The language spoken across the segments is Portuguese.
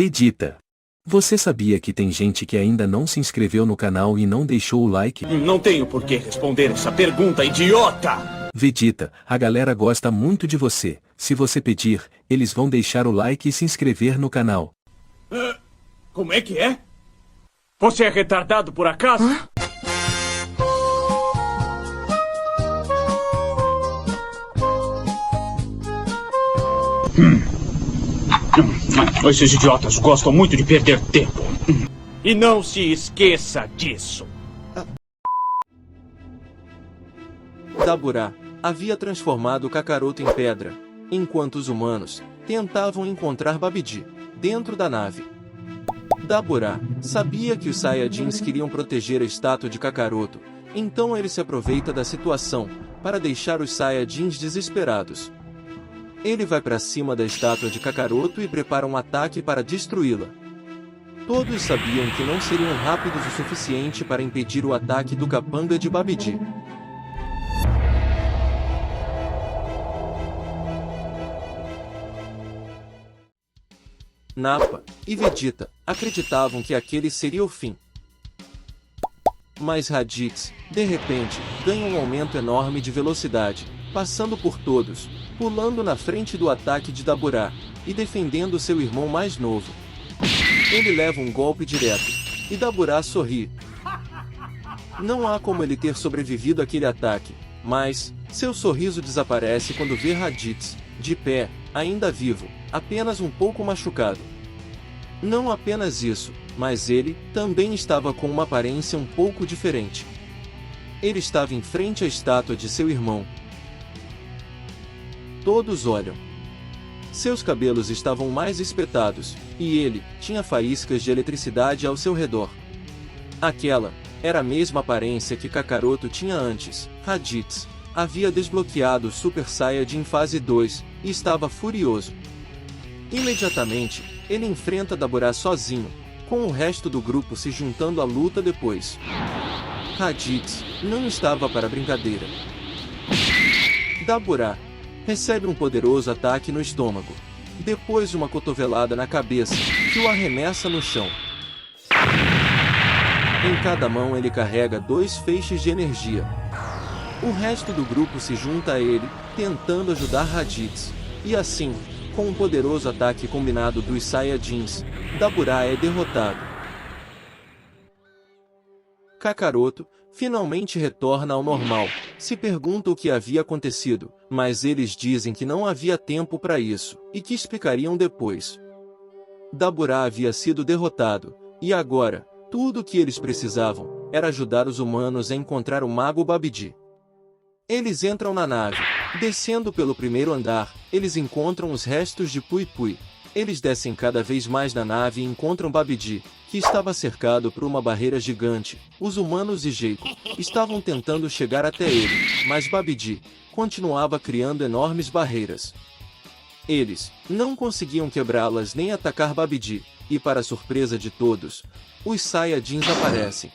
Vegeta. Você sabia que tem gente que ainda não se inscreveu no canal e não deixou o like? Não tenho por que responder essa pergunta, idiota! Vegeta, a galera gosta muito de você. Se você pedir, eles vão deixar o like e se inscrever no canal. Como é que é? Você é retardado por acaso? Esses idiotas gostam muito de perder tempo. E não se esqueça disso. Daburá havia transformado Kakaroto em pedra, enquanto os humanos tentavam encontrar Babidi dentro da nave. Daburá sabia que os Saiyajins queriam proteger a estátua de Kakaroto, então ele se aproveita da situação para deixar os Saiyajins desesperados. Ele vai para cima da estátua de Kakaroto e prepara um ataque para destruí-la. Todos sabiam que não seriam rápidos o suficiente para impedir o ataque do capanga de Babidi. Nappa e Vegeta acreditavam que aquele seria o fim. Mas Raditz, de repente, ganha um aumento enorme de velocidade, passando por todos, pulando na frente do ataque de Daburá e defendendo seu irmão mais novo. Ele leva um golpe direto, e Daburá sorri. Não há como ele ter sobrevivido àquele ataque, mas seu sorriso desaparece quando vê Raditz, de pé, ainda vivo, apenas um pouco machucado. Não apenas isso, mas ele também estava com uma aparência um pouco diferente. Ele estava em frente à estátua de seu irmão. Todos olham. Seus cabelos estavam mais espetados, e ele tinha faíscas de eletricidade ao seu redor. Aquela era a mesma aparência que Kakaroto tinha antes. Raditz havia desbloqueado o Super Saiyajin fase 2, e estava furioso. Imediatamente, ele enfrenta Daburá sozinho, com o resto do grupo se juntando à luta depois. Raditz não estava para brincadeira. Daburá recebe um poderoso ataque no estômago, depois uma cotovelada na cabeça, que o arremessa no chão. Em cada mão ele carrega 2 feixes de energia. O resto do grupo se junta a ele, tentando ajudar Raditz, e assim, com um poderoso ataque combinado dos Saiyajins, Daburá é derrotado. Kakaroto finalmente retorna ao normal, se pergunta o que havia acontecido, mas eles dizem que não havia tempo para isso, e que explicariam depois. Daburá havia sido derrotado, e agora, tudo o que eles precisavam era ajudar os humanos a encontrar o Mago Babidi. Eles entram na nave. Descendo pelo primeiro andar, eles encontram os restos de Pui Pui. Eles descem cada vez mais na nave e encontram Babidi, que estava cercado por uma barreira gigante. Os humanos e Jaco estavam tentando chegar até ele, mas Babidi continuava criando enormes barreiras. Eles não conseguiam quebrá-las nem atacar Babidi, e para surpresa de todos, os Saiyajins aparecem.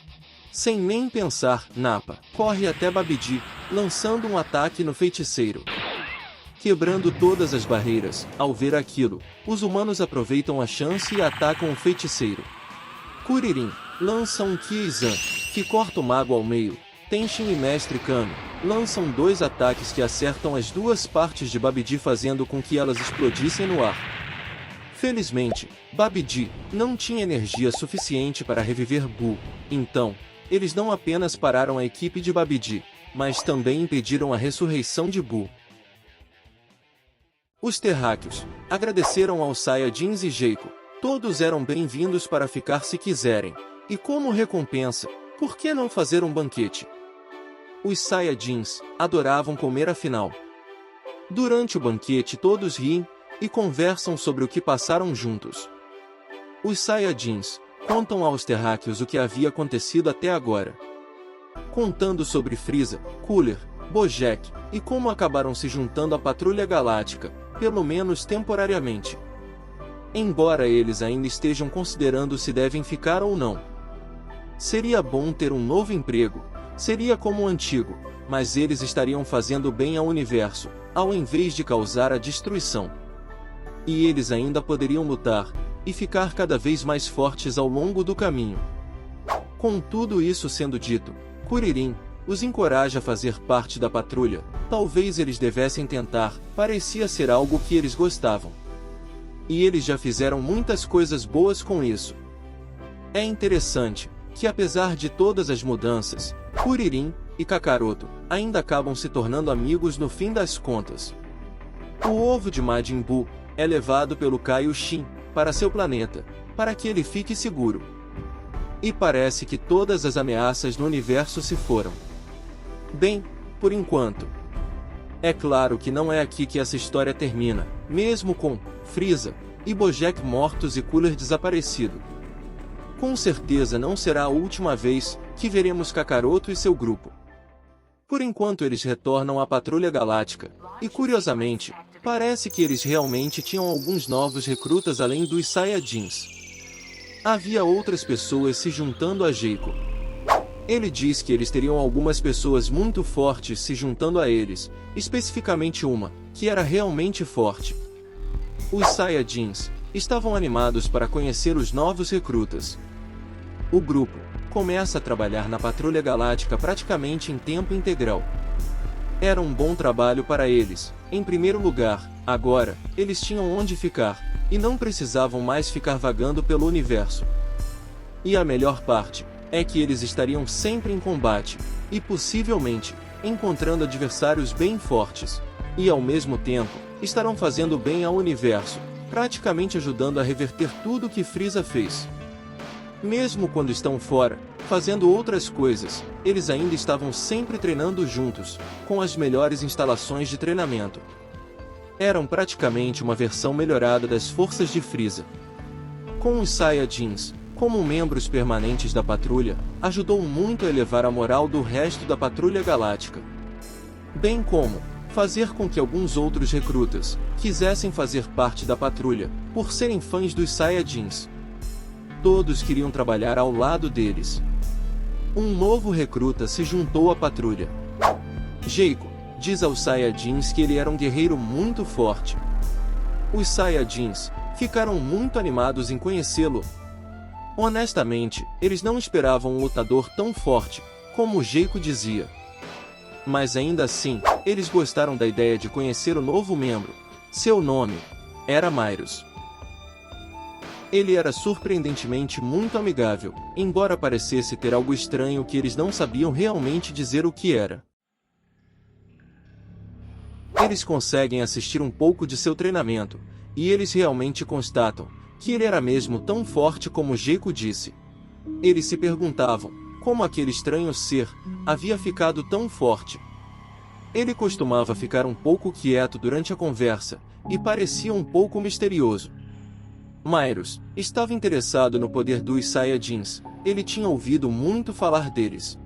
Sem nem pensar, Nappa corre até Babidi, lançando um ataque no feiticeiro. Quebrando todas as barreiras, ao ver aquilo, os humanos aproveitam a chance e atacam o feiticeiro. Kuririn lança um Kizan, que corta o mago ao meio. Tenshin e Mestre Kami lançam 2 ataques que acertam as 2 partes de Babidi, fazendo com que elas explodissem no ar. Felizmente, Babidi não tinha energia suficiente para reviver Buu, então, eles não apenas pararam a equipe de Babidi, mas também impediram a ressurreição de Buu. Os terráqueos agradeceram aos Saiyajins e Jaco. Todos eram bem-vindos para ficar se quiserem. E como recompensa, por que não fazer um banquete? Os Saiyajins adoravam comer afinal. Durante o banquete todos riem e conversam sobre o que passaram juntos. Os Saiyajins contam aos terráqueos o que havia acontecido até agora. Contando sobre Frieza, Cooler, Bojack, e como acabaram se juntando à Patrulha Galáctica, pelo menos temporariamente. Embora eles ainda estejam considerando se devem ficar ou não. Seria bom ter um novo emprego, seria como o antigo, mas eles estariam fazendo bem ao universo, ao invés de causar a destruição. E eles ainda poderiam lutar e ficar cada vez mais fortes ao longo do caminho. Com tudo isso sendo dito, Kuririn os encoraja a fazer parte da patrulha. Talvez eles devessem tentar, parecia ser algo que eles gostavam. E eles já fizeram muitas coisas boas com isso. É interessante que, apesar de todas as mudanças, Kuririn e Kakaroto ainda acabam se tornando amigos no fim das contas. O ovo de Majin Buu é levado pelo Kaioshin para seu planeta, para que ele fique seguro. E parece que todas as ameaças no universo se foram. Bem, por enquanto. É claro que não é aqui que essa história termina, mesmo com Frieza e Bojack mortos e Cooler desaparecido. Com certeza não será a última vez que veremos Kakaroto e seu grupo. Por enquanto eles retornam à Patrulha Galáctica, e curiosamente, parece que eles realmente tinham alguns novos recrutas além dos Saiyajins. Havia outras pessoas se juntando a Jaco. Ele diz que eles teriam algumas pessoas muito fortes se juntando a eles, especificamente uma, que era realmente forte. Os Saiyajins estavam animados para conhecer os novos recrutas. O grupo começa a trabalhar na Patrulha Galáctica praticamente em tempo integral. Era um bom trabalho para eles. Em primeiro lugar, agora, eles tinham onde ficar, e não precisavam mais ficar vagando pelo universo. E a melhor parte é que eles estariam sempre em combate, e possivelmente, encontrando adversários bem fortes. E ao mesmo tempo, estarão fazendo bem ao universo, praticamente ajudando a reverter tudo o que Frieza fez. Mesmo quando estão fora, fazendo outras coisas, eles ainda estavam sempre treinando juntos, com as melhores instalações de treinamento. Eram praticamente uma versão melhorada das forças de Frieza. Com os Saiyajins como membros permanentes da patrulha, ajudou muito a elevar a moral do resto da Patrulha Galáctica. Bem como fazer com que alguns outros recrutas quisessem fazer parte da patrulha, por serem fãs dos Saiyajins. Todos queriam trabalhar ao lado deles. Um novo recruta se juntou à patrulha. Jaco diz aos Saiyajins que ele era um guerreiro muito forte. Os Saiyajins ficaram muito animados em conhecê-lo. Honestamente, eles não esperavam um lutador tão forte, como Jaco dizia. Mas ainda assim, eles gostaram da ideia de conhecer o novo membro. Seu nome era Mairos. Ele era surpreendentemente muito amigável, embora parecesse ter algo estranho que eles não sabiam realmente dizer o que era. Eles conseguem assistir um pouco de seu treinamento, e eles realmente constatam que ele era mesmo tão forte como Jaco disse. Eles se perguntavam como aquele estranho ser havia ficado tão forte. Ele costumava ficar um pouco quieto durante a conversa, e parecia um pouco misterioso. Mairos estava interessado no poder dos Saiyajins. Ele tinha ouvido muito falar deles.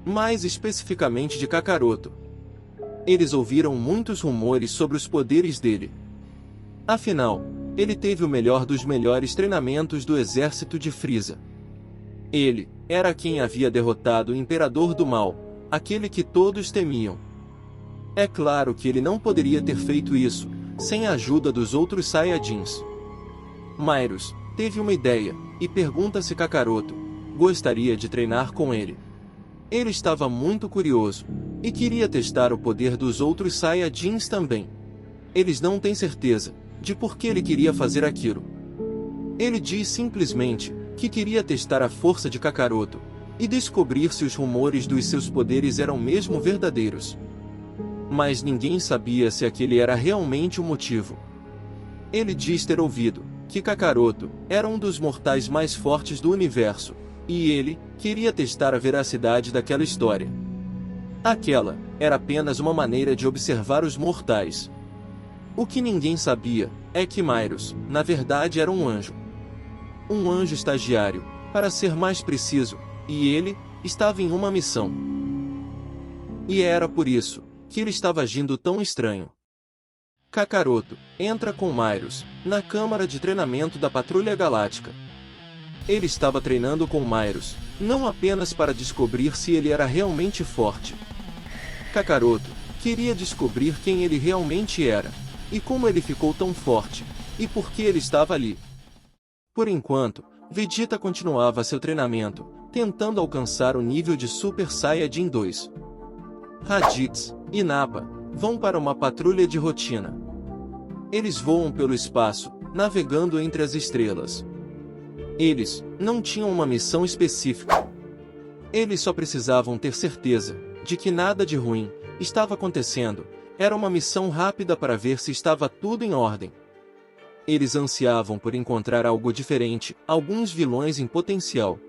Mais especificamente de Kakaroto. Eles ouviram muitos rumores sobre os poderes dele. Afinal, ele teve o melhor dos melhores treinamentos do exército de Frieza. Ele era quem havia derrotado o Imperador do Mal, aquele que todos temiam. É claro que ele não poderia ter feito isso sem a ajuda dos outros Saiyajins. Mairos teve uma ideia e pergunta se Kakaroto gostaria de treinar com ele. Ele estava muito curioso e queria testar o poder dos outros Saiyajins também. Eles não têm certeza de por que ele queria fazer aquilo. Ele diz simplesmente que queria testar a força de Kakaroto e descobrir se os rumores dos seus poderes eram mesmo verdadeiros. Mas ninguém sabia se aquele era realmente o motivo. Ele diz ter ouvido que Kakaroto era um dos mortais mais fortes do universo, e ele queria testar a veracidade daquela história. Aquela era apenas uma maneira de observar os mortais. O que ninguém sabia é que Mairos, na verdade, era um anjo. Um anjo estagiário, para ser mais preciso, e ele estava em uma missão. E era por isso que ele estava agindo tão estranho. Kakaroto entra com Mairos na câmara de treinamento da Patrulha Galáctica. Ele estava treinando com Mairos, não apenas para descobrir se ele era realmente forte. Kakaroto queria descobrir quem ele realmente era, e como ele ficou tão forte, e por que ele estava ali. Por enquanto, Vegeta continuava seu treinamento, tentando alcançar o nível de Super Saiyajin 2. Raditz e Nappa vão para uma patrulha de rotina. Eles voam pelo espaço, navegando entre as estrelas. Eles não tinham uma missão específica. Eles só precisavam ter certeza de que nada de ruim estava acontecendo. Era uma missão rápida para ver se estava tudo em ordem. Eles ansiavam por encontrar algo diferente, alguns vilões em potencial.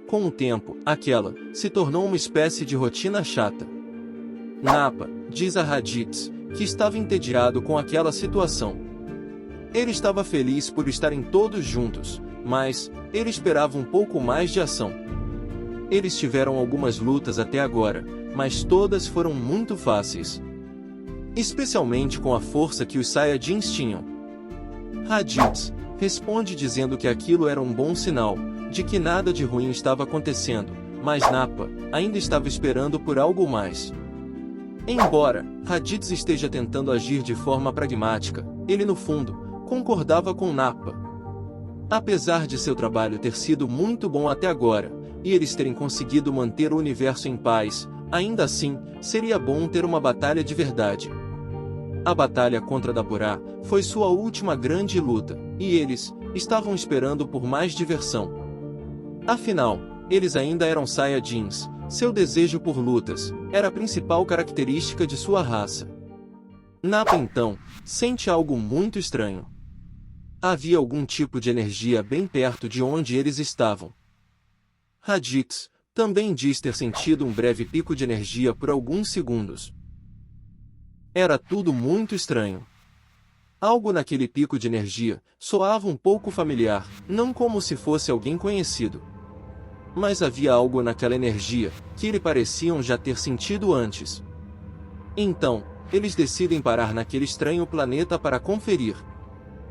Com o tempo, aquela se tornou uma espécie de rotina chata. Nappa diz a Raditz que estava entediado com aquela situação. Ele estava feliz por estarem todos juntos, mas ele esperava um pouco mais de ação. Eles tiveram algumas lutas até agora, mas todas foram muito fáceis. Especialmente com a força que os Saiyajins tinham. Raditz responde dizendo que aquilo era um bom sinal, de que nada de ruim estava acontecendo, mas Nappa ainda estava esperando por algo mais. Embora Raditz esteja tentando agir de forma pragmática, ele no fundo concordava com Nappa. Apesar de seu trabalho ter sido muito bom até agora, e eles terem conseguido manter o universo em paz, ainda assim, seria bom ter uma batalha de verdade. A batalha contra Daburá foi sua última grande luta, e eles estavam esperando por mais diversão. Afinal, eles ainda eram Saiyajins, seu desejo por lutas era a principal característica de sua raça. Nappa então sente algo muito estranho. Havia algum tipo de energia bem perto de onde eles estavam. Raditz também diz ter sentido um breve pico de energia por alguns segundos. Era tudo muito estranho. Algo naquele pico de energia soava um pouco familiar, não como se fosse alguém conhecido. Mas havia algo naquela energia que eles pareciam já ter sentido antes. Então, eles decidem parar naquele estranho planeta para conferir.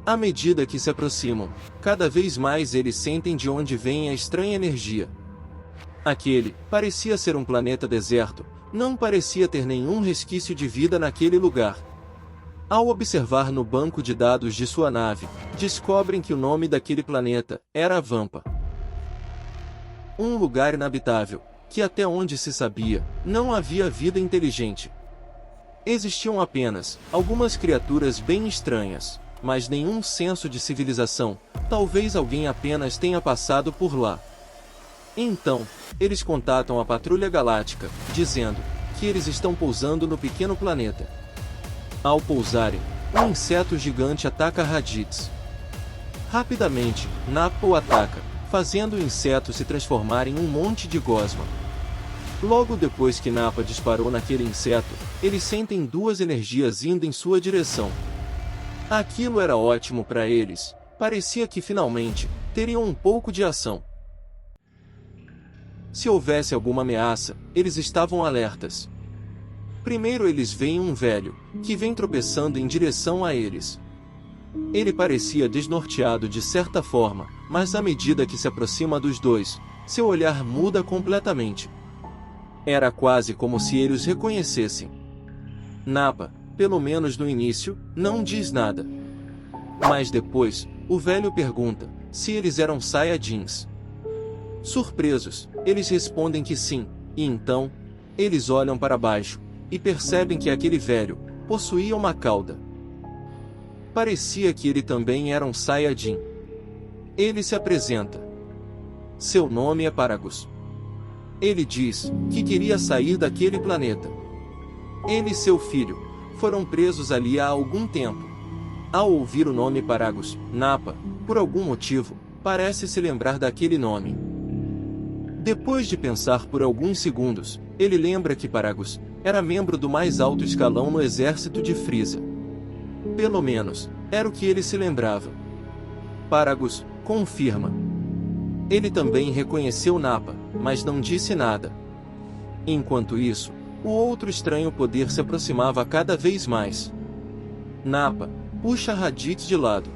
À medida que se aproximam, cada vez mais eles sentem de onde vem a estranha energia. Aquele parecia ser um planeta deserto, não parecia ter nenhum resquício de vida naquele lugar. Ao observar no banco de dados de sua nave, descobrem que o nome daquele planeta era Vampa. Um lugar inabitável, que até onde se sabia, não havia vida inteligente. Existiam apenas algumas criaturas bem estranhas, mas nenhum senso de civilização, talvez alguém apenas tenha passado por lá. Então, eles contatam a Patrulha Galáctica, dizendo que eles estão pousando no pequeno planeta. Ao pousarem, um inseto gigante ataca Raditz. Rapidamente, Nappa o ataca, fazendo o inseto se transformar em um monte de gosma. Logo depois que Nappa disparou naquele inseto, eles sentem duas energias indo em sua direção. Aquilo era ótimo para eles, parecia que finalmente teriam um pouco de ação. Se houvesse alguma ameaça, eles estavam alertas. Primeiro eles veem um velho, que vem tropeçando em direção a eles. Ele parecia desnorteado de certa forma, mas à medida que se aproxima dos dois, seu olhar muda completamente. Era quase como se eles os reconhecessem. Nappa, pelo menos no início, não diz nada. Mas depois, o velho pergunta se eles eram Saiyajins. Surpresos, eles respondem que sim, e então, eles olham para baixo, e percebem que aquele velho possuía uma cauda. Parecia que ele também era um Saiyajin. Ele se apresenta. Seu nome é Paragus. Ele diz que queria sair daquele planeta. Ele e seu filho foram presos ali há algum tempo. Ao ouvir o nome Paragus, Nappa, por algum motivo, parece se lembrar daquele nome. Depois de pensar por alguns segundos, ele lembra que Paragus era membro do mais alto escalão no exército de Frieza. Pelo menos, era o que ele se lembrava. Paragus confirma. Ele também reconheceu Nappa, mas não disse nada. Enquanto isso, o outro estranho poder se aproximava cada vez mais. Nappa puxa Raditz de lado.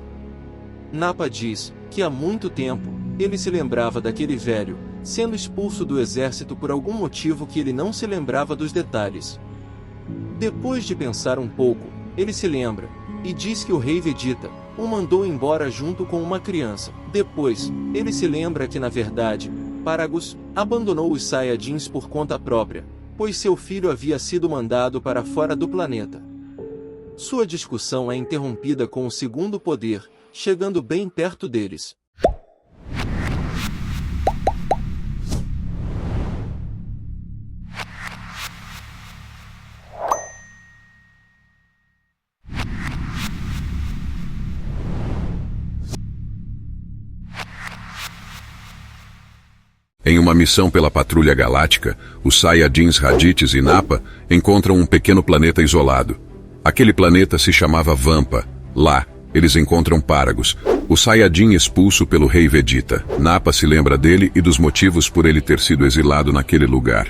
Nappa diz que há muito tempo, ele se lembrava daquele velho, sendo expulso do exército por algum motivo que ele não se lembrava dos detalhes. Depois de pensar um pouco, ele se lembra, e diz que o rei Vegeta o mandou embora junto com uma criança. Depois, ele se lembra que na verdade, Paragus abandonou os Saiyajins por conta própria, pois seu filho havia sido mandado para fora do planeta. Sua discussão é interrompida com o segundo poder, chegando bem perto deles. Em uma missão pela Patrulha Galáctica, os Saiyajins Raditz e Nappa encontram um pequeno planeta isolado. Aquele planeta se chamava Vampa. Lá, eles encontram Paragus, o Saiyajin expulso pelo Rei Vegeta. Nappa se lembra dele e dos motivos por ele ter sido exilado naquele lugar.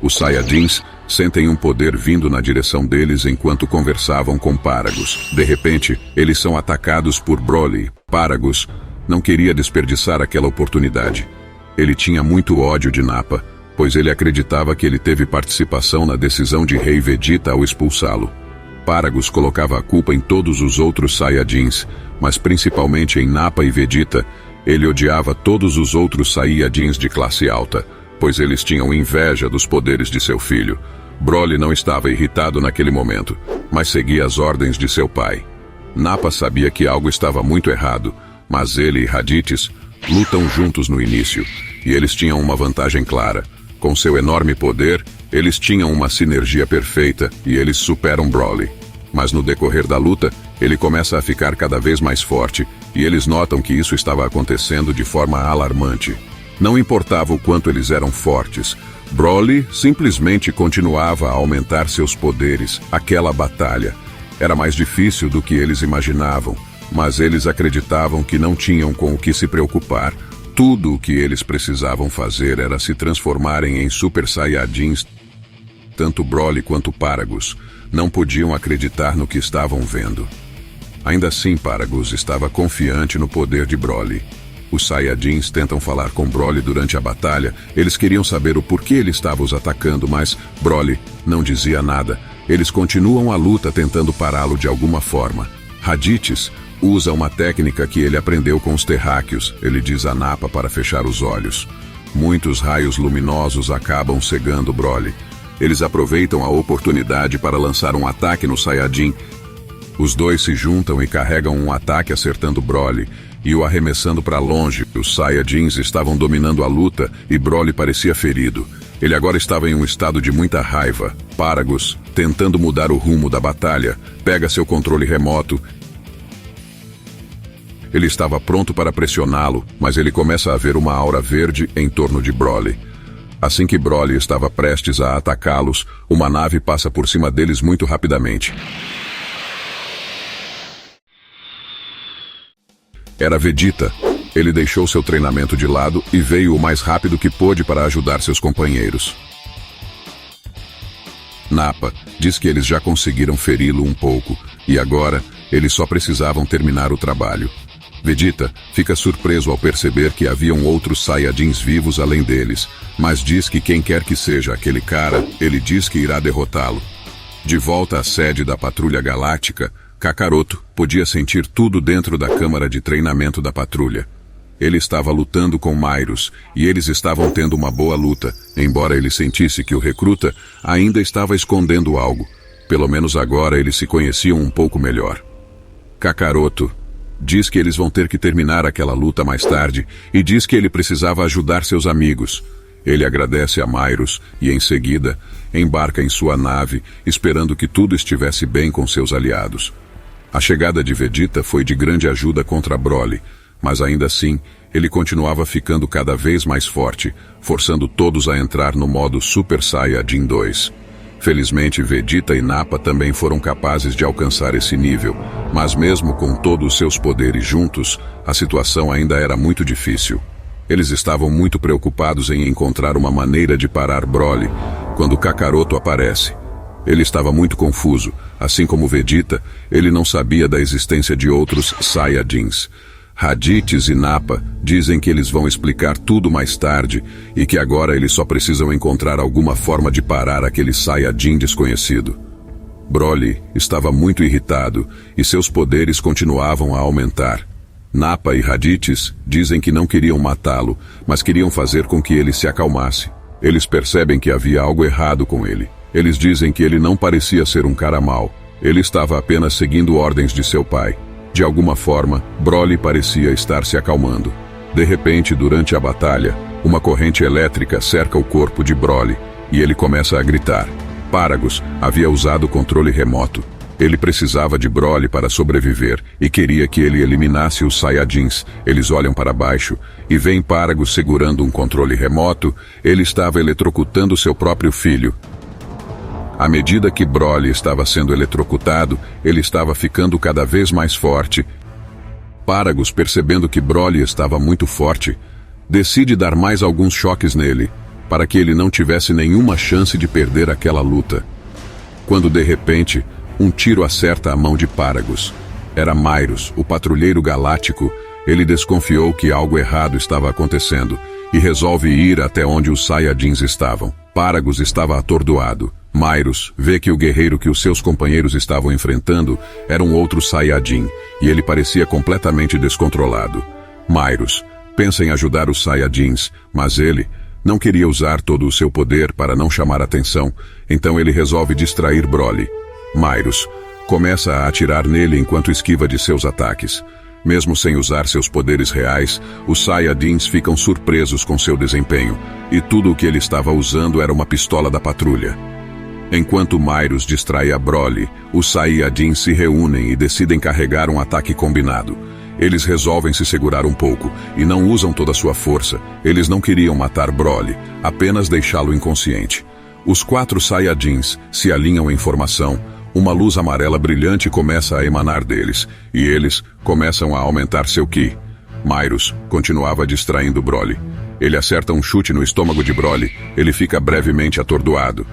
Os Saiyajins sentem um poder vindo na direção deles enquanto conversavam com Paragus. De repente, eles são atacados por Broly. Paragus não queria desperdiçar aquela oportunidade. Ele tinha muito ódio de Nappa, pois ele acreditava que ele teve participação na decisão de Rei Vegeta ao expulsá-lo. Paragus colocava a culpa em todos os outros Saiyajins, mas principalmente em Nappa e Vegeta. Ele odiava todos os outros Saiyajins de classe alta, pois eles tinham inveja dos poderes de seu filho. Broly não estava irritado naquele momento, mas seguia as ordens de seu pai. Nappa sabia que algo estava muito errado, mas ele e Raditz lutam juntos no início, e eles tinham uma vantagem clara. Com seu enorme poder, eles tinham uma sinergia perfeita e eles superam Broly. Mas no decorrer da luta, ele começa a ficar cada vez mais forte, e eles notam que isso estava acontecendo de forma alarmante. Não importava o quanto eles eram fortes, Broly simplesmente continuava a aumentar seus poderes. Aquela batalha era mais difícil do que eles imaginavam, mas eles acreditavam que não tinham com o que se preocupar. Tudo o que eles precisavam fazer era se transformarem em Super Saiyajins. Tanto Broly quanto Paragus não podiam acreditar no que estavam vendo. Ainda assim, Paragus estava confiante no poder de Broly. Os Saiyajins tentam falar com Broly durante a batalha. Eles queriam saber o porquê ele estava os atacando, mas Broly não dizia nada. Eles continuam a luta tentando pará-lo de alguma forma. Raditz usa uma técnica que ele aprendeu com os terráqueos. Ele diz a Nappa para fechar os olhos. Muitos raios luminosos acabam cegando Broly. Eles aproveitam a oportunidade para lançar um ataque no Saiyajin. Os dois se juntam e carregam um ataque acertando Broly e o arremessando para longe. Os Saiyajins estavam dominando a luta e Broly parecia ferido. Ele agora estava em um estado de muita raiva. Paragus, tentando mudar o rumo da batalha, pega seu controle remoto. Ele estava pronto para pressioná-lo, mas ele começa a ver uma aura verde em torno de Broly. Assim que Broly estava prestes a atacá-los, uma nave passa por cima deles muito rapidamente. Era Vegeta. Ele deixou seu treinamento de lado e veio o mais rápido que pôde para ajudar seus companheiros. Nappa diz que eles já conseguiram feri-lo um pouco, e agora eles só precisavam terminar o trabalho. Vegeta fica surpreso ao perceber que haviam outros Saiyajins vivos além deles, mas diz que quem quer que seja aquele cara, ele diz que irá derrotá-lo. De volta à sede da Patrulha Galáctica, Kakaroto podia sentir tudo dentro da câmara de treinamento da patrulha. Ele estava lutando com Mairos, e eles estavam tendo uma boa luta, embora ele sentisse que o recruta ainda estava escondendo algo. Pelo menos agora eles se conheciam um pouco melhor. Kakaroto diz que eles vão ter que terminar aquela luta mais tarde e diz que ele precisava ajudar seus amigos. Ele agradece a Mairos e, em seguida, embarca em sua nave, esperando que tudo estivesse bem com seus aliados. A chegada de Vegeta foi de grande ajuda contra Broly, mas ainda assim, ele continuava ficando cada vez mais forte, forçando todos a entrar no modo Super Saiyajin 2. Felizmente, Vegeta e Nappa também foram capazes de alcançar esse nível, mas mesmo com todos os seus poderes juntos, a situação ainda era muito difícil. Eles estavam muito preocupados em encontrar uma maneira de parar Broly, quando Kakaroto aparece. Ele estava muito confuso, assim como Vegeta, ele não sabia da existência de outros Saiyajins. Raditz e Nappa dizem que eles vão explicar tudo mais tarde e que agora eles só precisam encontrar alguma forma de parar aquele Saiyajin desconhecido. Broly estava muito irritado e seus poderes continuavam a aumentar. Nappa e Raditz dizem que não queriam matá-lo, mas queriam fazer com que ele se acalmasse. Eles percebem que havia algo errado com ele. Eles dizem que ele não parecia ser um cara mau. Ele estava apenas seguindo ordens de seu pai. De alguma forma, Broly parecia estar se acalmando. De repente, durante a batalha, uma corrente elétrica cerca o corpo de Broly e ele começa a gritar. Paragus havia usado o controle remoto. Ele precisava de Broly para sobreviver e queria que ele eliminasse os Saiyajins. Eles olham para baixo e veem Paragus segurando um controle remoto. Ele estava eletrocutando seu próprio filho. À medida que Broly estava sendo eletrocutado, ele estava ficando cada vez mais forte. Paragus, percebendo que Broly estava muito forte, decide dar mais alguns choques nele, para que ele não tivesse nenhuma chance de perder aquela luta. Quando de repente, um tiro acerta a mão de Paragus. Era Mairos, o patrulheiro galáctico. Ele desconfiou que algo errado estava acontecendo e resolve ir até onde os Saiyajins estavam. Paragus estava atordoado. Mairos vê que o guerreiro que os seus companheiros estavam enfrentando era um outro Saiyajin, e ele parecia completamente descontrolado. Mairos pensa em ajudar os Saiyajins, mas ele não queria usar todo o seu poder para não chamar atenção, então ele resolve distrair Broly. Mairos começa a atirar nele enquanto esquiva de seus ataques. Mesmo sem usar seus poderes reais, os Saiyajins ficam surpresos com seu desempenho, e tudo o que ele estava usando era uma pistola da patrulha. Enquanto Mairos distrai a Broly, os Saiyajins se reúnem e decidem carregar um ataque combinado. Eles resolvem se segurar um pouco e não usam toda sua força. Eles não queriam matar Broly, apenas deixá-lo inconsciente. Os 4 Saiyajins se alinham em formação. Uma luz amarela brilhante começa a emanar deles, e eles começam a aumentar seu Ki. Mairos continuava distraindo Broly. Ele acerta um chute no estômago de Broly. Ele fica brevemente atordoado.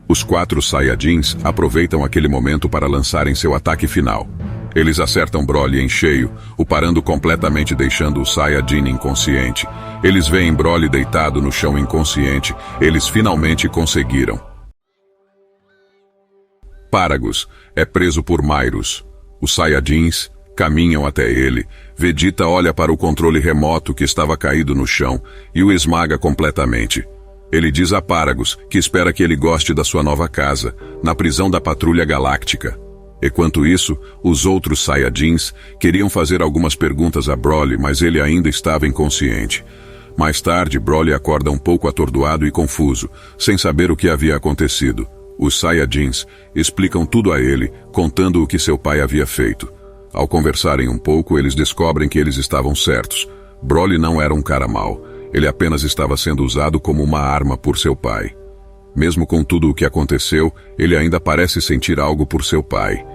Os 4 Saiyajins aproveitam aquele momento para lançarem seu ataque final. Eles acertam Broly em cheio, o parando completamente, deixando o Saiyajin inconsciente. Eles veem Broly deitado no chão inconsciente. Eles finalmente conseguiram. Paragus é preso por Mairos. Os Saiyajins caminham até ele. Vegeta olha para o controle remoto que estava caído no chão e o esmaga completamente. Ele diz a Paragus que espera que ele goste da sua nova casa, na prisão da Patrulha Galáctica. Enquanto isso, os outros Saiyajins queriam fazer algumas perguntas a Broly, mas ele ainda estava inconsciente. Mais tarde, Broly acorda um pouco atordoado e confuso, sem saber o que havia acontecido. Os Saiyajins explicam tudo a ele, contando o que seu pai havia feito. Ao conversarem um pouco, eles descobrem que eles estavam certos. Broly não era um cara mau. Ele apenas estava sendo usado como uma arma por seu pai. Mesmo com tudo o que aconteceu, ele ainda parece sentir algo por seu pai.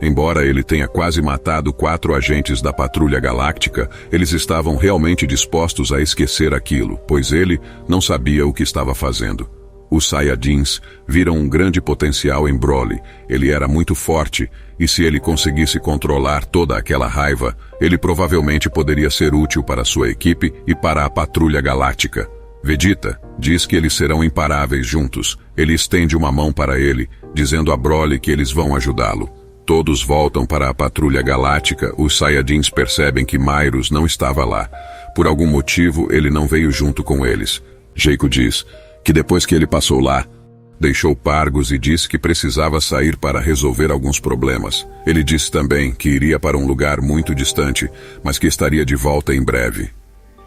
Embora ele tenha quase matado 4 agentes da Patrulha Galáctica, eles estavam realmente dispostos a esquecer aquilo, pois ele não sabia o que estava fazendo. Os Saiyajins viram um grande potencial em Broly. Ele era muito forte, e se ele conseguisse controlar toda aquela raiva, ele provavelmente poderia ser útil para sua equipe e para a Patrulha Galáctica. Vegeta diz que eles serão imparáveis juntos. Ele estende uma mão para ele, dizendo a Broly que eles vão ajudá-lo. Todos voltam para a Patrulha Galáctica. Os Saiyajins percebem que Mairos não estava lá. Por algum motivo, ele não veio junto com eles. Jaco diz que depois que ele passou lá, deixou Paragus e disse que precisava sair para resolver alguns problemas. Ele disse também que iria para um lugar muito distante, mas que estaria de volta em breve.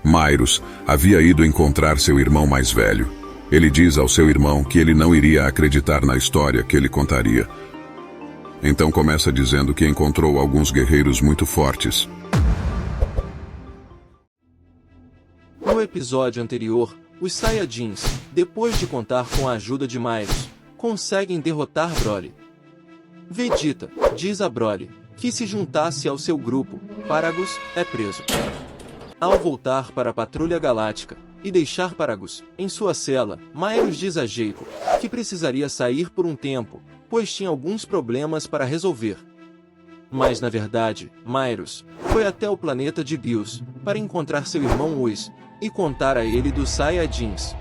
Mairos havia ido encontrar seu irmão mais velho. Ele diz ao seu irmão que ele não iria acreditar na história que ele contaria. Então começa dizendo que encontrou alguns guerreiros muito fortes. No episódio anterior, os Saiyajins, depois de contar com a ajuda de Mairos, conseguem derrotar Broly. Vegeta diz a Broly que se juntasse ao seu grupo, Paragus é preso. Ao voltar para a Patrulha Galáctica e deixar Paragus em sua cela, Mairos diz a Jaco que precisaria sair por um tempo, pois tinha alguns problemas para resolver. Mas na verdade, Mairos foi até o planeta de Bills para encontrar seu irmão Whis e contar a ele dos Saiyajins.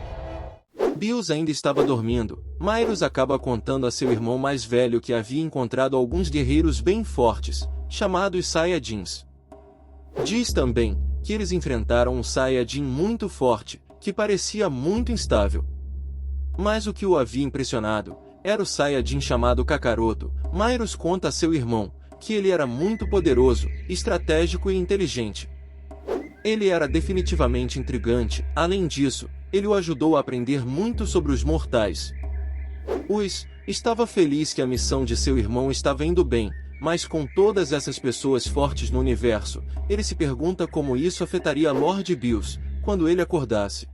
Bills ainda estava dormindo. Myros acaba contando a seu irmão mais velho que havia encontrado alguns guerreiros bem fortes, chamados Saiyajins. Diz também que eles enfrentaram um Saiyajin muito forte, que parecia muito instável. Mas o que o havia impressionado era o Saiyajin chamado Kakaroto. Myros conta a seu irmão que ele era muito poderoso, estratégico e inteligente. Ele era definitivamente intrigante. Além disso, ele o ajudou a aprender muito sobre os mortais. Whis estava feliz que a missão de seu irmão estava indo bem, mas com todas essas pessoas fortes no universo, ele se pergunta como isso afetaria Lord Bills quando ele acordasse.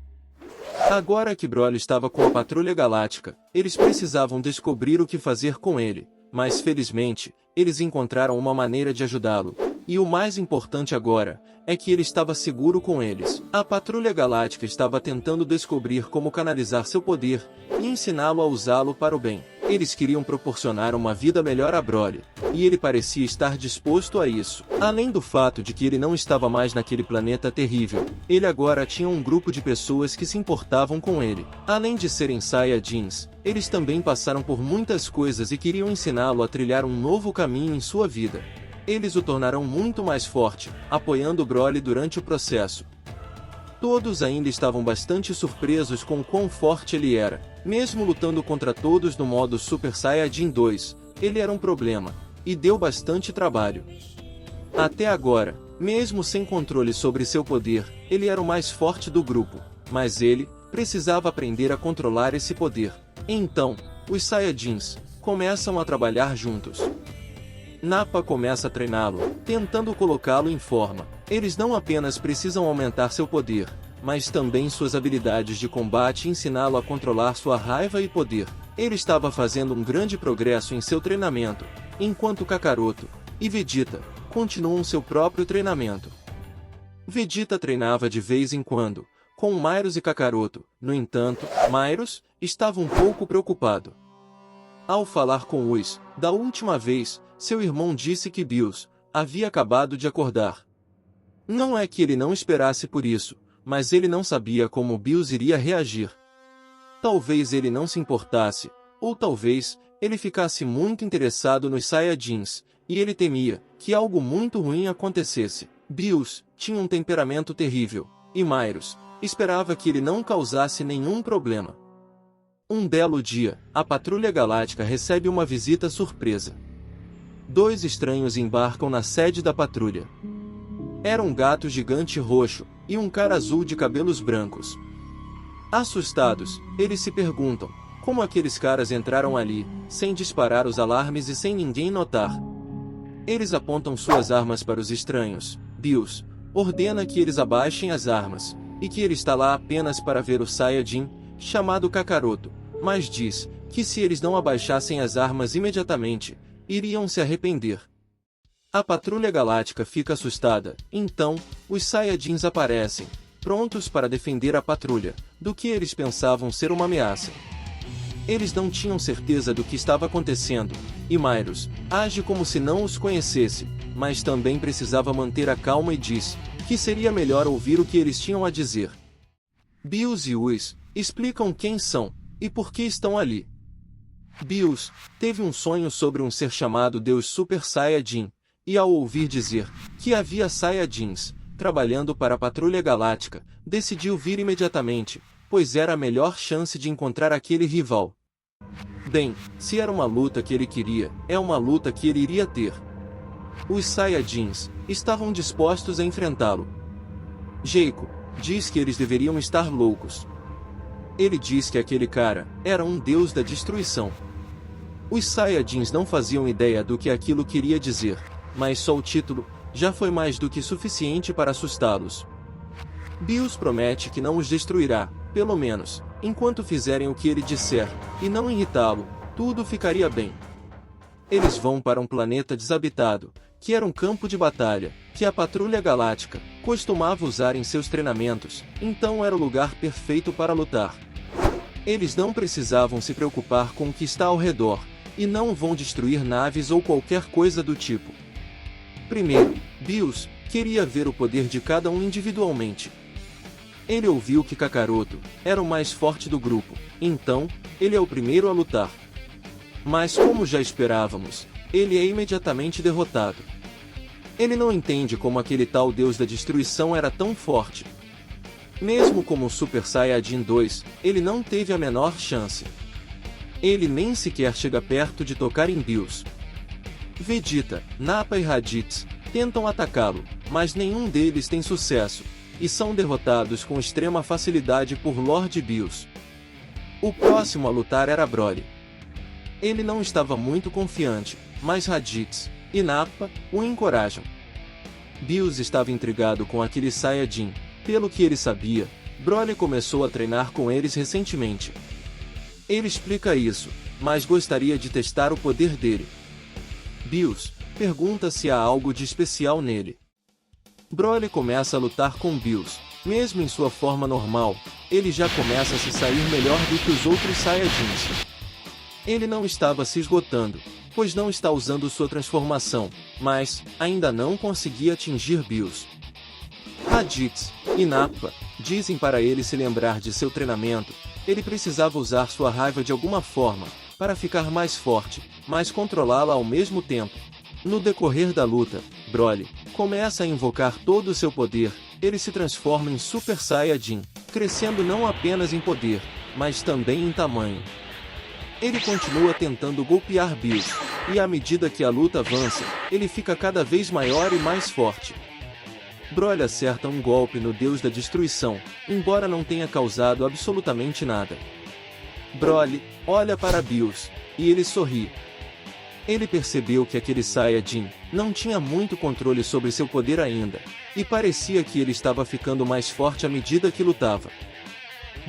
Agora que Broly estava com a Patrulha Galáctica, eles precisavam descobrir o que fazer com ele, mas felizmente, eles encontraram uma maneira de ajudá-lo. E o mais importante agora é que ele estava seguro com eles. A Patrulha Galáctica estava tentando descobrir como canalizar seu poder e ensiná-lo a usá-lo para o bem. Eles queriam proporcionar uma vida melhor a Broly, e ele parecia estar disposto a isso. Além do fato de que ele não estava mais naquele planeta terrível, ele agora tinha um grupo de pessoas que se importavam com ele. Além de serem Saiyajins, eles também passaram por muitas coisas e queriam ensiná-lo a trilhar um novo caminho em sua vida. Eles o tornarão muito mais forte, apoiando Broly durante o processo. Todos ainda estavam bastante surpresos com o quão forte ele era. Mesmo lutando contra todos no modo Super Saiyajin 2, ele era um problema, e deu bastante trabalho. Até agora, mesmo sem controle sobre seu poder, ele era o mais forte do grupo, mas ele precisava aprender a controlar esse poder. Então, os Saiyajins começam a trabalhar juntos. Nappa começa a treiná-lo, tentando colocá-lo em forma. Eles não apenas precisam aumentar seu poder, mas também suas habilidades de combate e ensiná-lo a controlar sua raiva e poder. Ele estava fazendo um grande progresso em seu treinamento, enquanto Kakaroto e Vegeta continuam seu próprio treinamento. Vegeta treinava de vez em quando, com Myros e Kakaroto. No entanto, Myros estava um pouco preocupado. Ao falar com Whis, da última vez, seu irmão disse que Bills havia acabado de acordar. Não é que ele não esperasse por isso, mas ele não sabia como Bills iria reagir. Talvez ele não se importasse, ou talvez ele ficasse muito interessado nos Saiyajins, e ele temia que algo muito ruim acontecesse. Bills tinha um temperamento terrível, e Myros esperava que ele não causasse nenhum problema. Um belo dia, a Patrulha Galáctica recebe uma visita surpresa. 2 estranhos embarcam na sede da patrulha. Era um gato gigante roxo e um cara azul de cabelos brancos. Assustados, eles se perguntam como aqueles caras entraram ali, sem disparar os alarmes e sem ninguém notar. Eles apontam suas armas para os estranhos. Bills ordena que eles abaixem as armas, e que ele está lá apenas para ver o Saiyajin, chamado Kakaroto, mas diz que se eles não abaixassem as armas imediatamente, iriam se arrepender. A Patrulha Galáctica fica assustada, então, os Saiyajins aparecem, prontos para defender a patrulha, do que eles pensavam ser uma ameaça. Eles não tinham certeza do que estava acontecendo, e Myros age como se não os conhecesse, mas também precisava manter a calma e diz que seria melhor ouvir o que eles tinham a dizer. Bills e Whis explicam quem são e por que estão ali. Bills teve um sonho sobre um ser chamado Deus Super Saiyajin, e ao ouvir dizer que havia Saiyajins trabalhando para a Patrulha Galáctica, decidiu vir imediatamente, pois era a melhor chance de encontrar aquele rival. Bem, se era uma luta que ele queria, é uma luta que ele iria ter. Os Saiyajins estavam dispostos a enfrentá-lo. Jacob diz que eles deveriam estar loucos. Ele diz que aquele cara era um deus da destruição. Os Saiyajins não faziam ideia do que aquilo queria dizer, mas só o título já foi mais do que suficiente para assustá-los. Bills promete que não os destruirá, pelo menos, enquanto fizerem o que ele disser, e não irritá-lo, tudo ficaria bem. Eles vão para um planeta desabitado, que era um campo de batalha, que a Patrulha Galáctica costumava usar em seus treinamentos, então era o lugar perfeito para lutar. Eles não precisavam se preocupar com o que está ao redor, e não vão destruir naves ou qualquer coisa do tipo. Primeiro, Bills queria ver o poder de cada um individualmente. Ele ouviu que Kakaroto era o mais forte do grupo, então, ele é o primeiro a lutar. Mas como já esperávamos, ele é imediatamente derrotado. Ele não entende como aquele tal Deus da Destruição era tão forte. Mesmo como Super Saiyajin 2, ele não teve a menor chance. Ele nem sequer chega perto de tocar em Bills. Vegeta, Nappa e Raditz tentam atacá-lo, mas nenhum deles tem sucesso, e são derrotados com extrema facilidade por Lord Bills. O próximo a lutar era Broly. Ele não estava muito confiante, mas Raditz e Nappa o encorajam. Bills estava intrigado com aquele Saiyajin. Pelo que ele sabia, Broly começou a treinar com eles recentemente. Ele explica isso, mas gostaria de testar o poder dele. Bills pergunta se há algo de especial nele. Broly começa a lutar com Bills. Mesmo em sua forma normal, ele já começa a se sair melhor do que os outros Saiyajins. Ele não estava se esgotando, pois não está usando sua transformação, mas ainda não conseguia atingir Bills. Raditz e Nappa dizem para ele se lembrar de seu treinamento. Ele precisava usar sua raiva de alguma forma, para ficar mais forte, mas controlá-la ao mesmo tempo. No decorrer da luta, Broly começa a invocar todo o seu poder. Ele se transforma em Super Saiyajin, crescendo não apenas em poder, mas também em tamanho. Ele continua tentando golpear Bills, e à medida que a luta avança, ele fica cada vez maior e mais forte. Broly acerta um golpe no Deus da Destruição, embora não tenha causado absolutamente nada. Broly olha para Bills, e ele sorri. Ele percebeu que aquele Saiyajin não tinha muito controle sobre seu poder ainda, e parecia que ele estava ficando mais forte à medida que lutava.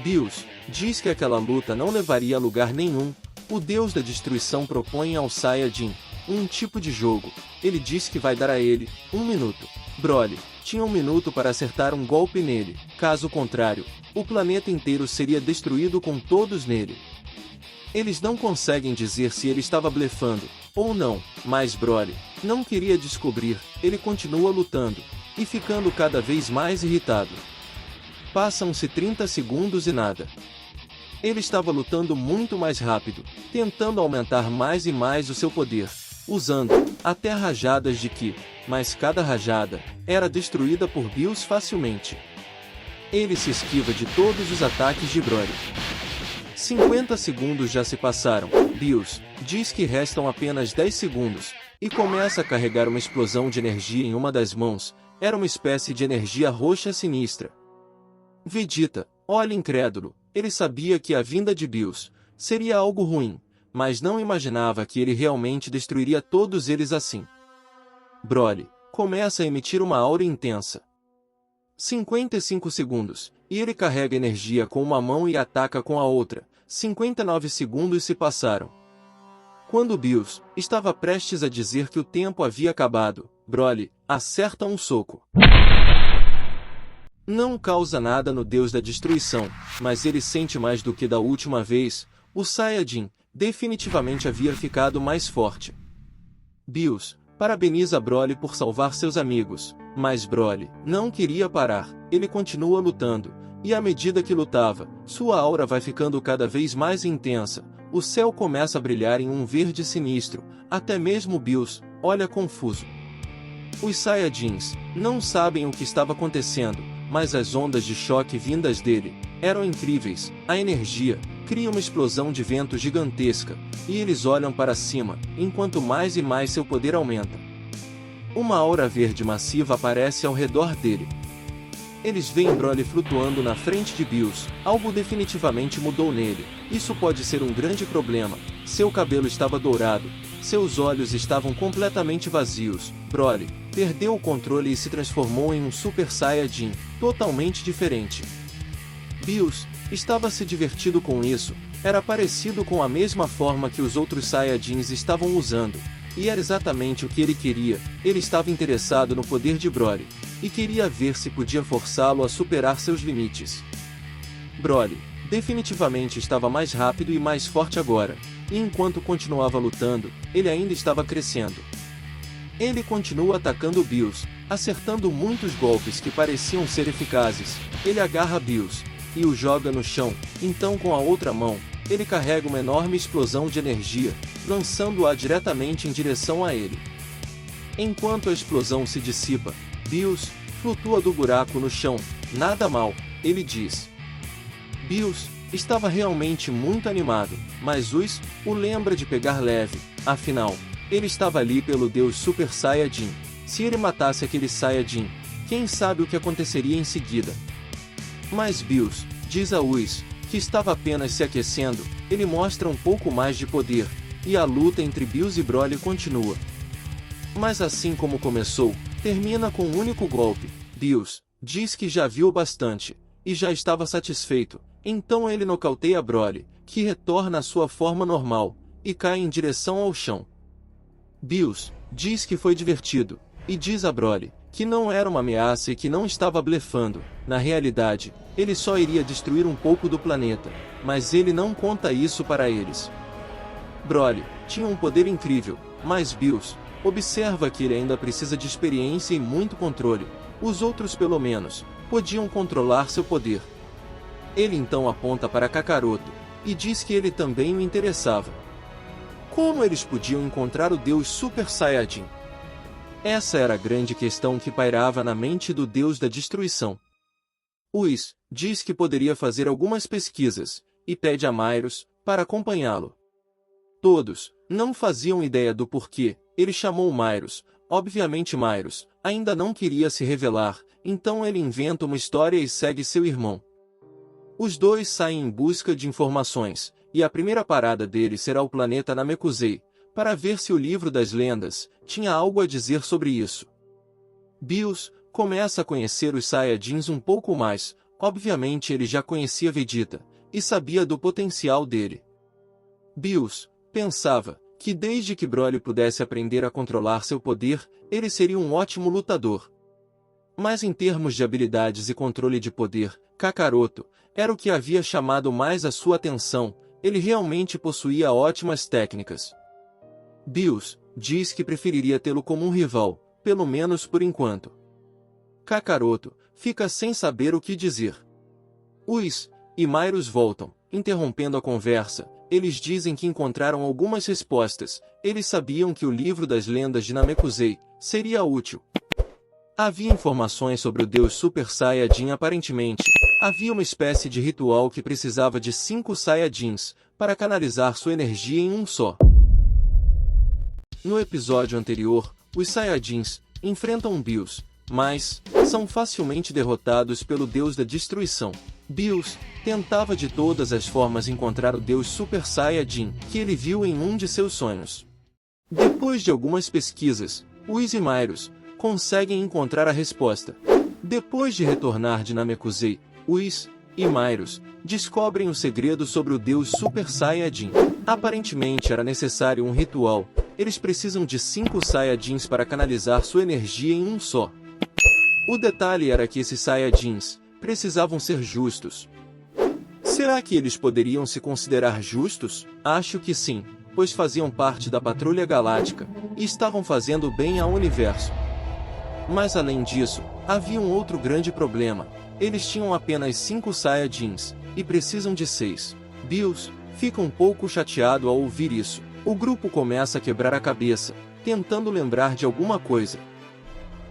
Bills diz que aquela luta não levaria a lugar nenhum. O Deus da Destruição propõe ao Saiyajin um tipo de jogo. Ele diz que vai dar a ele 1 minuto. Broly tinha 1 minuto para acertar um golpe nele, caso contrário, o planeta inteiro seria destruído com todos nele. Eles não conseguem dizer se ele estava blefando ou não, mas Broly não queria descobrir. Ele continua lutando e ficando cada vez mais irritado. Passam-se 30 segundos e nada. Ele estava lutando muito mais rápido, tentando aumentar mais e mais o seu poder, usando até rajadas de Ki, mas cada rajada era destruída por Bills facilmente. Ele se esquiva de todos os ataques de Broly. 50 segundos já se passaram. Bills diz que restam apenas 10 segundos, e começa a carregar uma explosão de energia em uma das mãos. Era uma espécie de energia roxa sinistra. Vegeta olha incrédulo. Ele sabia que a vinda de Bills seria algo ruim, mas não imaginava que ele realmente destruiria todos eles assim. Broly começa a emitir uma aura intensa. 55 segundos, e ele carrega energia com uma mão e ataca com a outra. 59 segundos se passaram. Quando Bills estava prestes a dizer que o tempo havia acabado, Broly acerta um soco. Não causa nada no Deus da Destruição, mas ele sente mais do que da última vez. O Saiyajin definitivamente havia ficado mais forte. Bills parabeniza Broly por salvar seus amigos, mas Broly não queria parar. Ele continua lutando, e à medida que lutava, sua aura vai ficando cada vez mais intensa. O céu começa a brilhar em um verde sinistro, até mesmo Bills olha confuso. Os Saiyajins não sabem o que estava acontecendo, mas as ondas de choque vindas dele eram incríveis. A energia cria uma explosão de vento gigantesca, e eles olham para cima, enquanto mais e mais seu poder aumenta. Uma aura verde massiva aparece ao redor dele. Eles veem Broly flutuando na frente de Bills. Algo definitivamente mudou nele. Isso pode ser um grande problema. Seu cabelo estava dourado, seus olhos estavam completamente vazios. Broly perdeu o controle e se transformou em um Super Saiyajin, totalmente diferente. Bills estava se divertindo com isso. Era parecido com a mesma forma que os outros Saiyajins estavam usando, e era exatamente o que ele queria. Ele estava interessado no poder de Broly, e queria ver se podia forçá-lo a superar seus limites. Broly definitivamente estava mais rápido e mais forte agora, e enquanto continuava lutando, ele ainda estava crescendo. Ele continua atacando Bills, Acertando muitos golpes que pareciam ser eficazes, ele agarra Bills e o joga no chão. Então, com a outra mão, ele carrega uma enorme explosão de energia, lançando-a diretamente em direção a ele. Enquanto a explosão se dissipa, Bills flutua do buraco no chão. Nada mal, ele diz. Bills estava realmente muito animado, mas Whis o lembra de pegar leve. Afinal, ele estava ali pelo Deus Super Saiyajin. Se ele matasse aquele Saiyajin, quem sabe o que aconteceria em seguida? Mas Bills diz a Whis que estava apenas se aquecendo. Ele mostra um pouco mais de poder, e a luta entre Bills e Broly continua. Mas assim como começou, termina com um único golpe. Bills diz que já viu bastante, e já estava satisfeito. Então ele nocauteia Broly, que retorna à sua forma normal, e cai em direção ao chão. Bills diz que foi divertido, e diz a Broly que não era uma ameaça e que não estava blefando. Na realidade, ele só iria destruir um pouco do planeta, mas ele não conta isso para eles. Broly tinha um poder incrível, mas Bills observa que ele ainda precisa de experiência e muito controle. Os outros, pelo menos, podiam controlar seu poder. Ele então aponta para Kakaroto e diz que ele também o interessava. Como eles podiam encontrar o Deus Super Saiyajin? Essa era a grande questão que pairava na mente do Deus da Destruição. Whis diz que poderia fazer algumas pesquisas, e pede a Myros para acompanhá-lo. Todos não faziam ideia do porquê ele chamou Myros. Obviamente Myros ainda não queria se revelar, então ele inventa uma história e segue seu irmão. Os dois saem em busca de informações, e a primeira parada deles será o planeta Namekusei, para ver se o livro das lendas tinha algo a dizer sobre isso. Bills começa a conhecer os Saiyajins um pouco mais. Obviamente ele já conhecia Vegeta, e sabia do potencial dele. Bills pensava que desde que Broly pudesse aprender a controlar seu poder, ele seria um ótimo lutador. Mas em termos de habilidades e controle de poder, Kakaroto era o que havia chamado mais a sua atenção. Ele realmente possuía ótimas técnicas. Bills diz que preferiria tê-lo como um rival, pelo menos por enquanto. Kakaroto fica sem saber o que dizer. Whis e Myros voltam, interrompendo a conversa. Eles dizem que encontraram algumas respostas. Eles sabiam que o livro das lendas de Namekusei seria útil. Havia informações sobre o Deus Super Saiyajin. Aparentemente, havia uma espécie de ritual que precisava de 5 Saiyajins para canalizar sua energia em um só. No episódio anterior, os Saiyajins enfrentam Bills, mas são facilmente derrotados pelo Deus da Destruição. Bills tentava de todas as formas encontrar o Deus Super Saiyajin, que ele viu em um de seus sonhos. Depois de algumas pesquisas, Whis e Myros conseguem encontrar a resposta. Depois de retornar de Namekusei, Whis e Myros descobrem o segredo sobre o Deus Super Saiyajin. Aparentemente era necessário um ritual. Eles precisam de 5 Saiyajins para canalizar sua energia em um só. O detalhe era que esses Saiyajins precisavam ser justos. Será que eles poderiam se considerar justos? Acho que sim, pois faziam parte da Patrulha Galáctica e estavam fazendo bem ao universo. Mas além disso, havia um outro grande problema. Eles tinham apenas 5 Saiyajins, e precisam de 6. Bills fica um pouco chateado ao ouvir isso. O grupo começa a quebrar a cabeça, tentando lembrar de alguma coisa.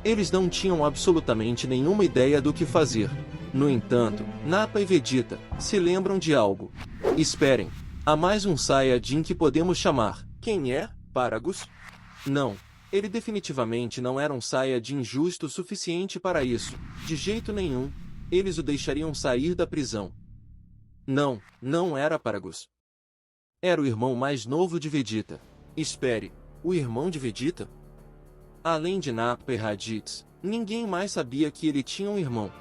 Eles não tinham absolutamente nenhuma ideia do que fazer. No entanto, Nappa e Vegeta se lembram de algo. Esperem, há mais um Saiyajin que podemos chamar. Quem é? Paragus? Não. Ele definitivamente não era um Saiyajin justo o suficiente para isso. De jeito nenhum, eles o deixariam sair da prisão. Não, não era Paragus. Era o irmão mais novo de Vegeta. Espere, o irmão de Vegeta? Além de Nappa e Raditz, ninguém mais sabia que ele tinha um irmão.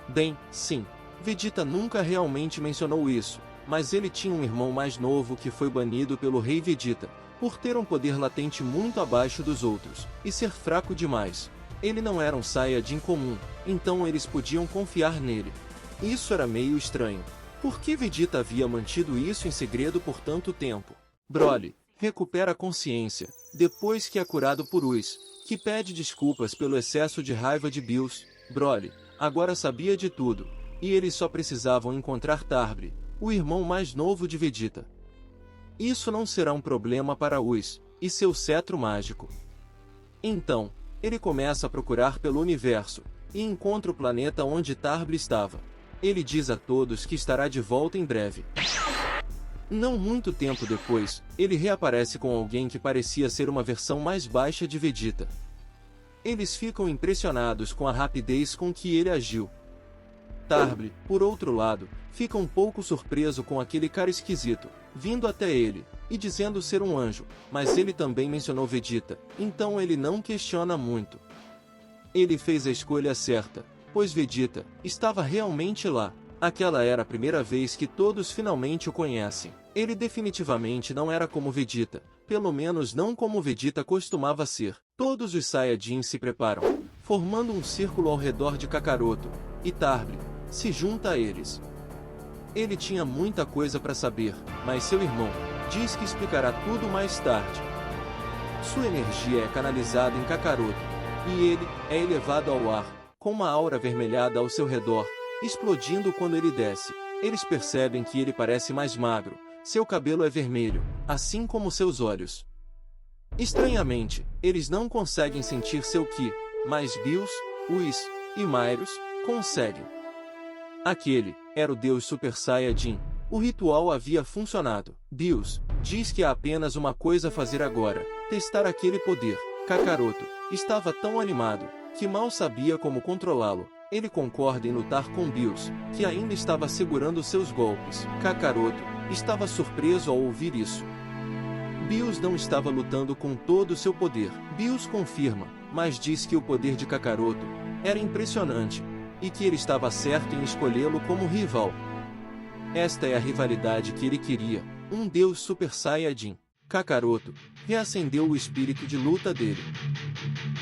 Bem, sim, Vegeta nunca realmente mencionou isso, mas ele tinha um irmão mais novo que foi banido pelo Rei Vegeta, por ter um poder latente muito abaixo dos outros, e ser fraco demais. Ele não era um Saiyajin comum, então eles podiam confiar nele. Isso era meio estranho. Por que Vegeta havia mantido isso em segredo por tanto tempo? Broly recupera a consciência, depois que é curado por Whis, que pede desculpas pelo excesso de raiva de Bills. Broly agora sabia de tudo, e eles só precisavam encontrar Tarbre, o irmão mais novo de Vegeta. Isso não será um problema para Whis e seu cetro mágico. Então, ele começa a procurar pelo universo, e encontra o planeta onde Tarbre estava. Ele diz a todos que estará de volta em breve. Não muito tempo depois, ele reaparece com alguém que parecia ser uma versão mais baixa de Vegeta. Eles ficam impressionados com a rapidez com que ele agiu. Tarbre, por outro lado, fica um pouco surpreso com aquele cara esquisito, vindo até ele, e dizendo ser um anjo, mas ele também mencionou Vegeta, então ele não questiona muito. Ele fez a escolha certa, pois Vegeta estava realmente lá. Aquela era a primeira vez que todos finalmente o conhecem. Ele definitivamente não era como Vegeta, pelo menos não como Vegeta costumava ser. Todos os Saiyajins se preparam, formando um círculo ao redor de Kakaroto, e Tarbre se junta a eles. Ele tinha muita coisa para saber, mas seu irmão diz que explicará tudo mais tarde. Sua energia é canalizada em Kakaroto, e ele é elevado ao ar, com uma aura avermelhada ao seu redor, explodindo quando ele desce. Eles percebem que ele parece mais magro, seu cabelo é vermelho, assim como seus olhos. Estranhamente, eles não conseguem sentir seu Ki, mas Bills, Whis e Myros conseguem. Aquele era o Deus Super Saiyajin. O ritual havia funcionado. Bills diz que há apenas uma coisa a fazer agora: testar aquele poder. Kakaroto estava tão animado que mal sabia como controlá-lo. Ele concorda em lutar com Bills, que ainda estava segurando seus golpes. Kakaroto estava surpreso ao ouvir isso. Bills não estava lutando com todo o seu poder. Bills confirma, mas diz que o poder de Kakaroto era impressionante, e que ele estava certo em escolhê-lo como rival. Esta é a rivalidade que ele queria, um Deus Super Saiyajin. Kakaroto reacendeu o espírito de luta dele.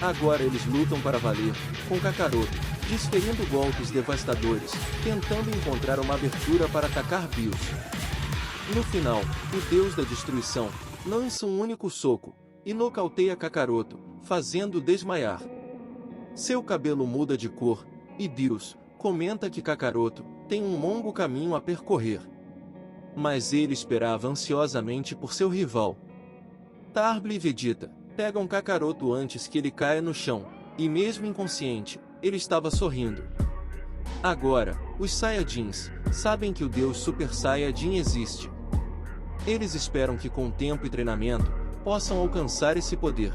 Agora eles lutam para valer, com Kakaroto desferindo golpes devastadores, tentando encontrar uma abertura para atacar Bills. No final, o Deus da Destruição lança um único soco e nocauteia Kakaroto, fazendo-o desmaiar. Seu cabelo muda de cor, e Bills comenta que Kakaroto tem um longo caminho a percorrer. Mas ele esperava ansiosamente por seu rival. Tarbre e Vegeta pegam Kakaroto antes que ele caia no chão, e mesmo inconsciente, ele estava sorrindo. Agora, os Saiyajins sabem que o Deus Super Saiyajin existe. Eles esperam que com tempo e treinamento, possam alcançar esse poder.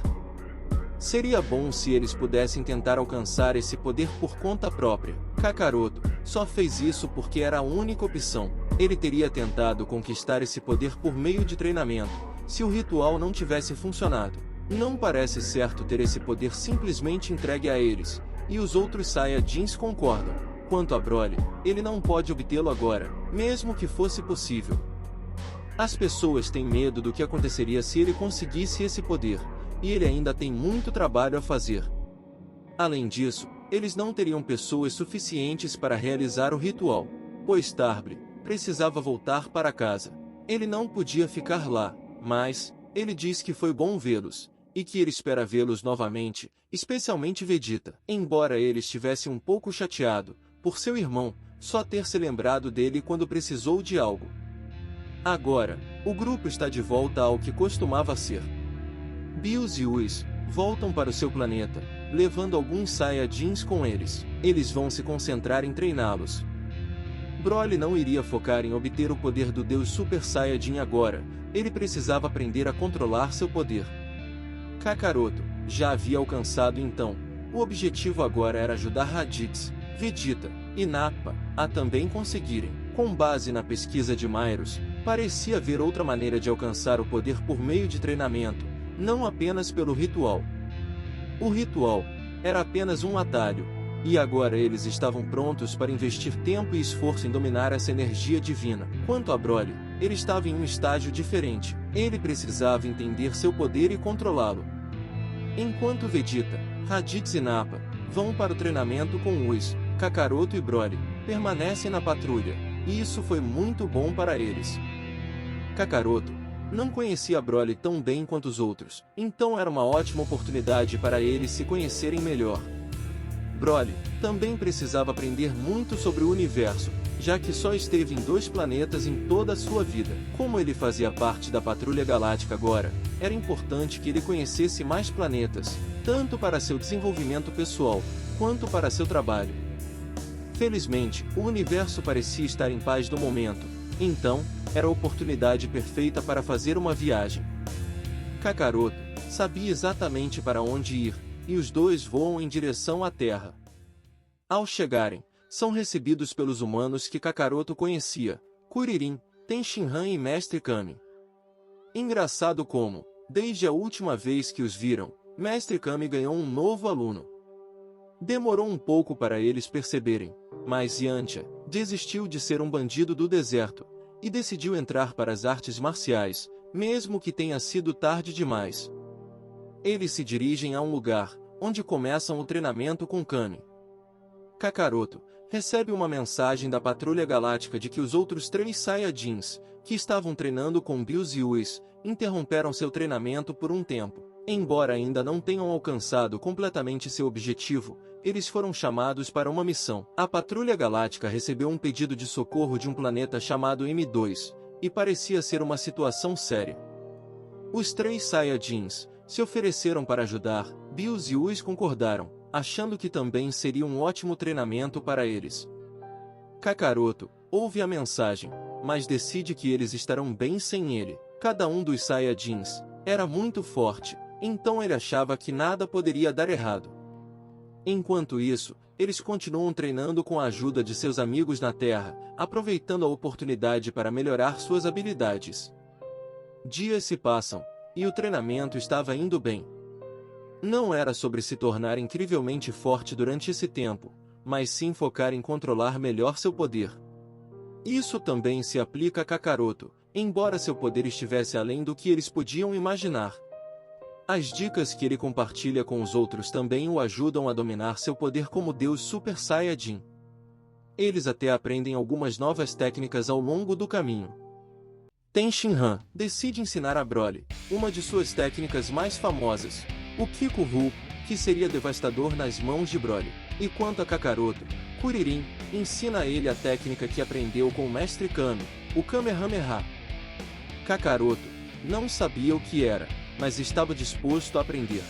Seria bom se eles pudessem tentar alcançar esse poder por conta própria. Kakaroto só fez isso porque era a única opção. Ele teria tentado conquistar esse poder por meio de treinamento, se o ritual não tivesse funcionado. Não parece certo ter esse poder simplesmente entregue a eles, e os outros Saiyajins concordam. Quanto a Broly, ele não pode obtê-lo agora, mesmo que fosse possível. As pessoas têm medo do que aconteceria se ele conseguisse esse poder, e ele ainda tem muito trabalho a fazer. Além disso, eles não teriam pessoas suficientes para realizar o ritual, pois Tarbre precisava voltar para casa. Ele não podia ficar lá, mas ele diz que foi bom vê-los, e que ele espera vê-los novamente, especialmente Vegeta. Embora ele estivesse um pouco chateado por seu irmão só ter se lembrado dele quando precisou de algo. Agora, o grupo está de volta ao que costumava ser. Bills e Whis voltam para o seu planeta, levando alguns Saiyajins com eles. Eles vão se concentrar em treiná-los. Broly não iria focar em obter o poder do Deus Super Saiyajin agora, ele precisava aprender a controlar seu poder. Kakaroto já havia alcançado então. O objetivo agora era ajudar Raditz, Vegeta e Nappa a também conseguirem. Com base na pesquisa de Myros, parecia haver outra maneira de alcançar o poder por meio de treinamento, não apenas pelo ritual. O ritual era apenas um atalho, e agora eles estavam prontos para investir tempo e esforço em dominar essa energia divina. Quanto a Broly, ele estava em um estágio diferente. Ele precisava entender seu poder e controlá-lo. Enquanto Vegeta, Raditz e Nappa vão para o treinamento com Whis, Kakaroto e Broly permanecem na patrulha, e isso foi muito bom para eles. Kakaroto não conhecia Broly tão bem quanto os outros, então era uma ótima oportunidade para eles se conhecerem melhor. Broly também precisava aprender muito sobre o universo, já que só esteve em 2 planetas em toda a sua vida. Como ele fazia parte da Patrulha Galáctica agora, era importante que ele conhecesse mais planetas, tanto para seu desenvolvimento pessoal, quanto para seu trabalho. Felizmente, o universo parecia estar em paz no momento, então, era a oportunidade perfeita para fazer uma viagem. Kakaroto sabia exatamente para onde ir, e os dois voam em direção à Terra. Ao chegarem, são recebidos pelos humanos que Kakaroto conhecia, Kuririn, Tenshinhan e Mestre Kami. Engraçado como, desde a última vez que os viram, Mestre Kami ganhou um novo aluno. Demorou um pouco para eles perceberem, mas Yantia desistiu de ser um bandido do deserto, e decidiu entrar para as artes marciais, mesmo que tenha sido tarde demais. Eles se dirigem a um lugar, onde começam o treinamento com Kami. Kakaroto recebe uma mensagem da Patrulha Galáctica de que os outros 3 Saiyajins, que estavam treinando com Bills e Whis, interromperam seu treinamento por um tempo. Embora ainda não tenham alcançado completamente seu objetivo, eles foram chamados para uma missão. A Patrulha Galáctica recebeu um pedido de socorro de um planeta chamado M2, e parecia ser uma situação séria. Os 3 Saiyajins se ofereceram para ajudar, Bills e Whis concordaram, achando que também seria um ótimo treinamento para eles. Kakaroto ouve a mensagem, mas decide que eles estarão bem sem ele. Cada um dos Saiyajins era muito forte, então ele achava que nada poderia dar errado. Enquanto isso, eles continuam treinando com a ajuda de seus amigos na Terra, aproveitando a oportunidade para melhorar suas habilidades. Dias se passam, e o treinamento estava indo bem. Não era sobre se tornar incrivelmente forte durante esse tempo, mas sim focar em controlar melhor seu poder. Isso também se aplica a Kakaroto, embora seu poder estivesse além do que eles podiam imaginar. As dicas que ele compartilha com os outros também o ajudam a dominar seu poder como Deus Super Saiyajin. Eles até aprendem algumas novas técnicas ao longo do caminho. Tenshinhan decide ensinar a Broly uma de suas técnicas mais famosas, o Kiku-Ru, que seria devastador nas mãos de Broly. E quanto a Kakaroto, Kuririn ensina a ele a técnica que aprendeu com o Mestre Kami, o Kamehameha. Kakaroto não sabia o que era, mas estava disposto a aprender.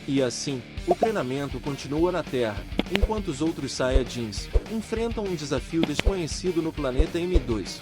E assim, o treinamento continua na Terra, enquanto os outros Saiyajins enfrentam um desafio desconhecido no planeta M2.